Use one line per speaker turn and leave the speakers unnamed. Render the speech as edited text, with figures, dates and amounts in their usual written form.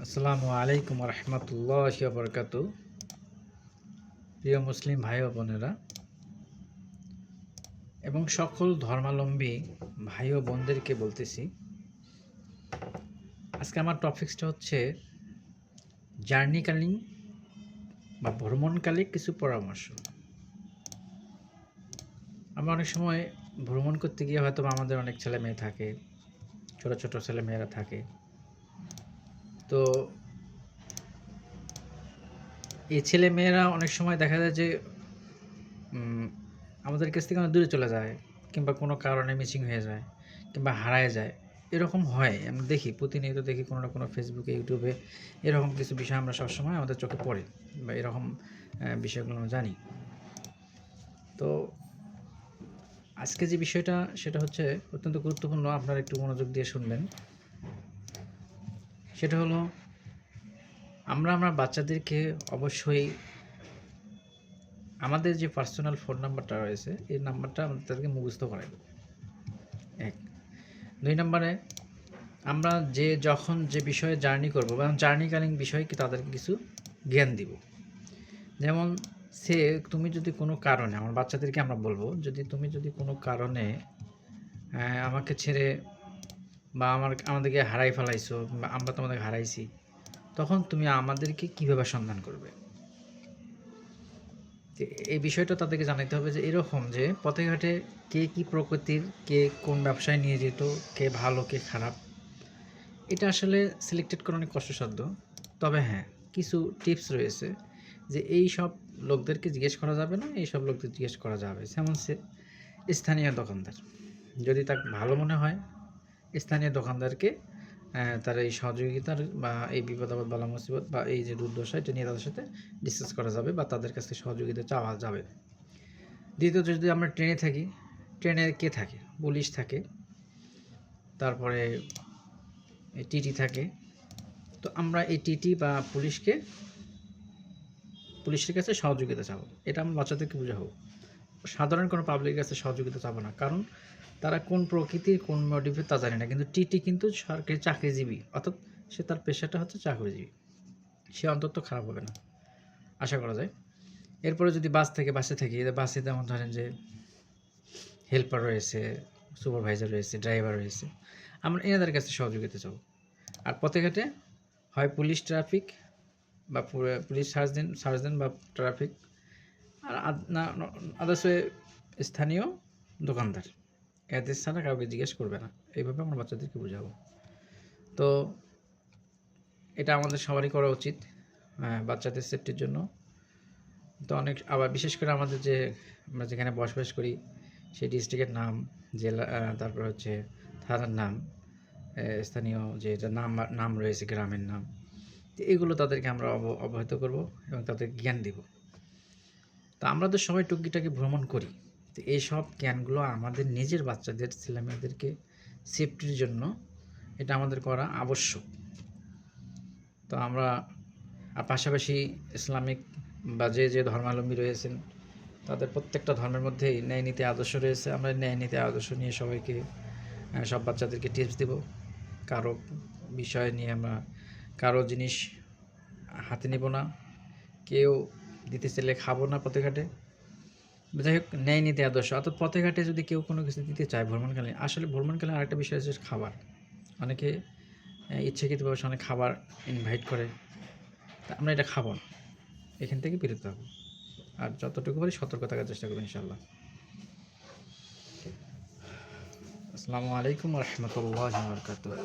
আসসালামু আলাইকুম রহমতুল্লাহি ওয়া বারাকাতুহু। প্রিয় মুসলিম ভাই ও বোনেরা এবং সকল ধর্মাবলম্বী ভাই ও বোনদেরকে বলতেছি, আজকে আমার টপিকসটা হচ্ছে জার্নিকালীন বা ভ্রমণকালে কিছু পরামর্শ। আমরা অনেক সময় ভ্রমণ করতে গিয়ে হয়তো আমাদের অনেক ছেলে মেয়ে থাকে, ছোট ছোট ছেলে মেয়েরা থাকে। তো এই ছেলে মেয়েরা অনেক সময় দেখা যায় যে আমাদের কাছ থেকে অনেক দূরে চলে যায়, কিংবা কোনো কারণে মিসিং হয়ে যায়, কিংবা হারায় যায়। এরকম হয়, আমরা দেখি, প্রতিনিয়ত দেখি কোনো না কোনো ফেসবুকে, ইউটিউবে এরকম কিছু বিষয় আমরা সবসময় আমাদের চোখে পড়ে, বা এরকম বিষয়গুলো আমরা জানি। তো আজকে যে বিষয়টা সেটা হচ্ছে অত্যন্ত গুরুত্বপূর্ণ, আপনারা একটু মনোযোগ দিয়ে শুনবেন। সেটা হলো, আমরা বাচ্চাদেরকে অবশ্যই আমাদের যে পার্সোনাল ফোন নাম্বারটা রয়েছে, এই নাম্বারটা আমাদের তাদেরকে মুখস্থ করাই। 1 2 নম্বরে, আমরা যখন যে বিষয়ে জার্নি করব বা জার্নিকালীন বিষয়ে তাদেরকে কিছু জ্ঞান দিব। যেমন তুমি যদি কোনো কারণে, আমার বাচ্চাদেরকে আমরা বলবো, তুমি যদি কোনো কারণে আমাকে ছেড়ে বা আমাদেরকে হারাই ফেলাইছো, বা আমরা তোমাদেরকে হারাইছি, তখন তুমি আমাদেরকে কীভাবে সন্ধান করবে। এই বিষয়টা তাদেরকে জানাতে হবে, যে এরকম যে পথে ঘাটে কে কী প্রকৃতির, কে কোন ব্যবসায় নিয়ে যেত, কে ভালো কে খারাপ, এটা আসলে সিলেক্টেড করা অনেক কষ্টসাধ্য। তবে হ্যাঁ, কিছু টিপস রয়েছে যে এই সব লোকদেরকে জিজ্ঞেস করা যাবে না, এই সব লোকদের জিজ্ঞেস করা যাবে। যেমন স্থানীয় দোকানদার, যদি তাকে ভালো মনে হয়, স্থানীয় দোকানদারকে তার এই সহযোগিতার বা এই বিপদ আপদ বালা মুসিবত বা এই যে দুর্দশা, এটা নিয়ে তাদের সাথে ডিসকাস করা যাবে বা তাদের কাছ থেকে সহযোগিতা চাওয়া যাবে। দ্বিতীয়ত, যদি আমরা ট্রেনে থাকি, ট্রেনে কে থাকে? পুলিশ থাকে, তারপরে টিটি থাকে। তো আমরা এই টিটি বা পুলিশের কাছে সহযোগিতা চাবো, এটা আমরা বাচ্চাদেরকে বোঝাবো। সাধারণ কোনো পাবলিকের কাছে সহযোগিতা চাবো না, কারণ তারা কোন প্রকৃতির, কোন মোটিভে তা জানে না। কিন্তু টিটি কিন্তু সরকারি চাকরিজীবী, অর্থাৎ সে তার পেশাটা হচ্ছে চাকরিজীবী, সে অন্তত খারাপ হবে না, আশা করা যায়। এরপরে যদি বাসে থাকি, বাসে যেমন ধরেন যে হেল্পার রয়েছে, সুপারভাইজার রয়েছে, ড্রাইভার রয়েছে, আমরা এনাদের কাছে সহযোগিতা চাবো। আর পথে ঘাটে হয় পুলিশ, ট্রাফিক বা পুলিশ সার্জেন্ট বা ট্রাফিক, আর আদার্স স্থানীয় দোকানদার, এদের ছাড়া কাউকে জিজ্ঞেস করবে না। এইভাবে আমরা বাচ্চাদেরকে বোঝাবো। তো এটা আমাদের সবারই করা উচিত বাচ্চাদের সেফটির জন্য। তো আবার বিশেষ করে আমরা যেখানে বসবাস করি সেই ডিস্ট্রিক্টের নাম, জেলা, তারপর হচ্ছে থানার নাম, স্থানীয় যেটা নাম রয়েছে, গ্রামের নাম, তো এগুলো তাদেরকে আমরা অবহিত করব এবং তাদের জ্ঞান দিব। তো আমরা তো সবাই টুকিটাকি ভ্রমণ করি, তো এই সব জ্ঞানগুলো আমাদের নিজের বাচ্চাদের, ছেলেমেয়েদেরকে সেফটির জন্য এটা আমাদের করা আবশ্যক। তো আমরা পাশাপাশি ইসলামিক বা যে ধর্মাবলম্বী রয়েছেন, তাদের প্রত্যেকটা ধর্মের মধ্যেই ন্যায় নীতি আদর্শ রয়েছে। আমরা ন্যায় নীতি আদর্শ নিয়ে সবাইকে, সব বাচ্চাদেরকে টিপস দেব। কারো বিষয় নিয়ে আমরা কারো জিনিস হাতে নেব না, কেউ দিতে চাইলে খাবো না পথে ঘাটে। যাই হোক, ন্যায় নীতি আদর্শ, অর্থাৎ পথে ঘাটে যদি কেউ কোনো কিছু দিতে চায় ভ্রমণকালীন, আসলে ভ্রমণকালীন আরেকটা বিষয় হচ্ছে খাবার। অনেকে ইচ্ছাকৃতভাবে অনেক খাবার ইনভাইট করে, তা আমরা এটা খাবো না, এখান থেকে বিরত হবো। আর যতটুকু পারি সতর্ক থাকার চেষ্টা করবো, ইনশাআল্লাহ। আসসালামু আলাইকুম রহমতুল্লাহি ওয়া বারাকাতুহু।